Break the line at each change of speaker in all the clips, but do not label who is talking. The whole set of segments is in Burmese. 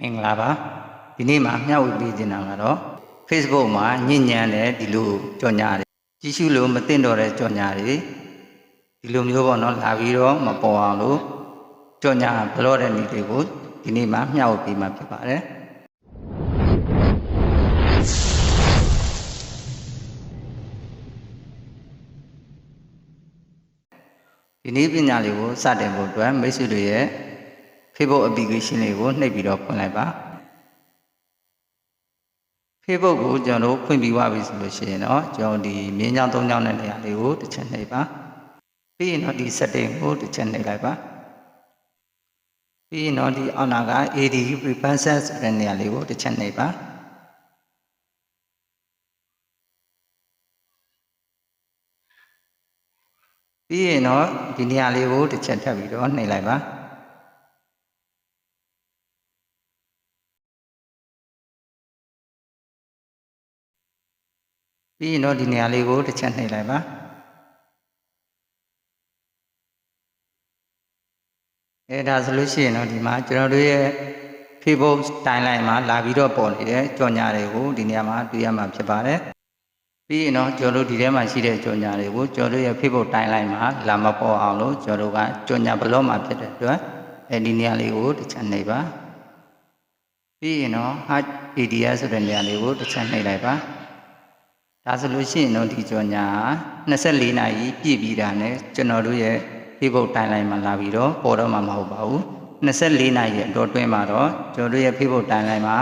မင်္ဂလာပါဒီနေ့မှာမျှဝေပေးခြင်းတာကတော့ Facebook မှာညဉ့်ညမ်းတဲ့ဒီလိုကြော်ညာတွေကြီးစုလို့မသိတော့တဲ့ကြော်ညာတွေဒီလိုမျိုးပေါ့နော်လာပြီးတော့မပေါ်အောင်လို့ကြော်ညာဘလော့တဲ့နည်းတွေကိုဒီနေ့မှာမျှဝေပေးမှာဖြစ်ပါတယ်ဒီနည်းပညာလေးကိုစတင်ဖို့အတွက်မိတ်ဆွေတွေရဲ့ Facebook application လေးကိုနှိပ်ပြီးတော့ဖွင့်လိုက်ပါ Facebook ကိုကျွန်တော်တို့ဖွင့်ပြီးသွားပြီဆိုလို့ရှိရင်တော့ကျွန်တော်ဒီမြင်းချောင်း၃ချောင်းတဲ့နေရာလေးကိုတစ်ချက်နှိပ်ပါပြီးရင်တော့ဒီ setting ကိုတစ်ချက်နှိပ်လိုက်ပါပြီးရင်တော့ဒီအောက်နာက AD preferences ဆိုတဲ့နေရာလေးကိုတစ်ချက်နှိပ်ပါပြီးရင်တော့ဒီနေရာလေးကိုတစ်ချက်ထပ်ပြီးတော့နှိပ်လိုက်ပါပြီးရင်တော့ဒီနေရာလေးကိုတစ်ချက်နှိပ်လိုက်ပါဒါဆိုလို့ရှိရင်တော့ဒီမှာကျွန်တော်တို့ရဲ့ Facebook timeline မှာလာပြီးတော့ပေါ်နေတဲ့ကြော်ညာတွေကိုဒီနေရာမှာတွေ့ရမှာဖြစ်ပါတယ်ပြီးရင်တော့ကျွန်တော်တို့ဒီထဲမှာရှိတဲ့ကြော်ညာတွေကိုကျွန်တော်တို့ရဲ့ Facebook timeline မှာလာမပေါ်အောင်လို့ကျွန်တော်တို့ကကြော်ညာ block မှာဖြစ်တဲ့အတွက်ဒီနေရာလေးကိုတစ်ချက်နှိပ်ပါပြီးရင်တော့ hard ADS ဆိုတဲ့နေရာလေးကိုတစ်ချက်နှိပ်လိုက်ပါဒါဆိုလို့ရှိရင်တော့ဒီကြော်ညာ24နာရီပြည့်ပြီးတာနဲ့ကျွန်တော်တို့ရဲ့ Facebook timeline မှာလာပြီးတော့ပေါ်တော့မှာမဟုတ်ပါဘူး24နာရီအတော်တွင်းမှာတော့ကျွန်တော်တို့ရဲ့ Facebook timeline မှာ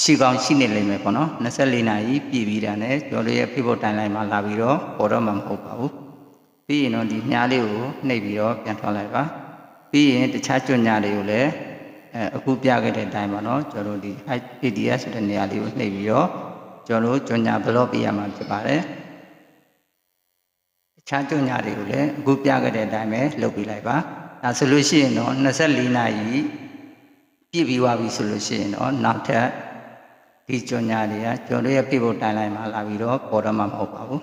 ရှိကောင်းရှိနေလိမ့်မယ်ပေါ့နော်24နာရီပြည့်ပြီးတာနဲ့ကျွန်တော်တို့ရဲ့ Facebook timeline မှာလာပြီးတော့ပေါ်တော့မှာမဟုတ်ပါဘူးပြီးရင်တော့ဒီမြားလေးကိုနှိပ်ပြီးတော့ပြန်ထွက်လိုက်ပါပြီးရင်တခြားကြော်ညာတွေကိုလည်းအခုပြခဲ့တဲ့အတိုင်းပါနော်ကျွန်တော်တို့ဒီ ADS ဆိုတဲ့နေရာလေးကိုနှိပ်ပြီးတော့ကျွန်တော်တို့ကြော်ညာ block ပေးရမှာဖြစ်ပါတယ်တခြားကြော်ညာတွေကိုလည်းအခုပြခဲ့တဲ့အတိုင်းပဲလုပ်ပေးလိုက်ပါဒါဆိုလို့ရှိရင်တော့24နာရီပြည့်ပြီးသွားပြီဆိုလို့ရှိရင်တော့နောက်ထပ်ဒီကြော်ညာတွေကကျွန်တော်တို့ရဲ့ Facebook timeline မှာလာပြီးတော့ပေါ်တော့မှာမဟုတ်ပါဘူး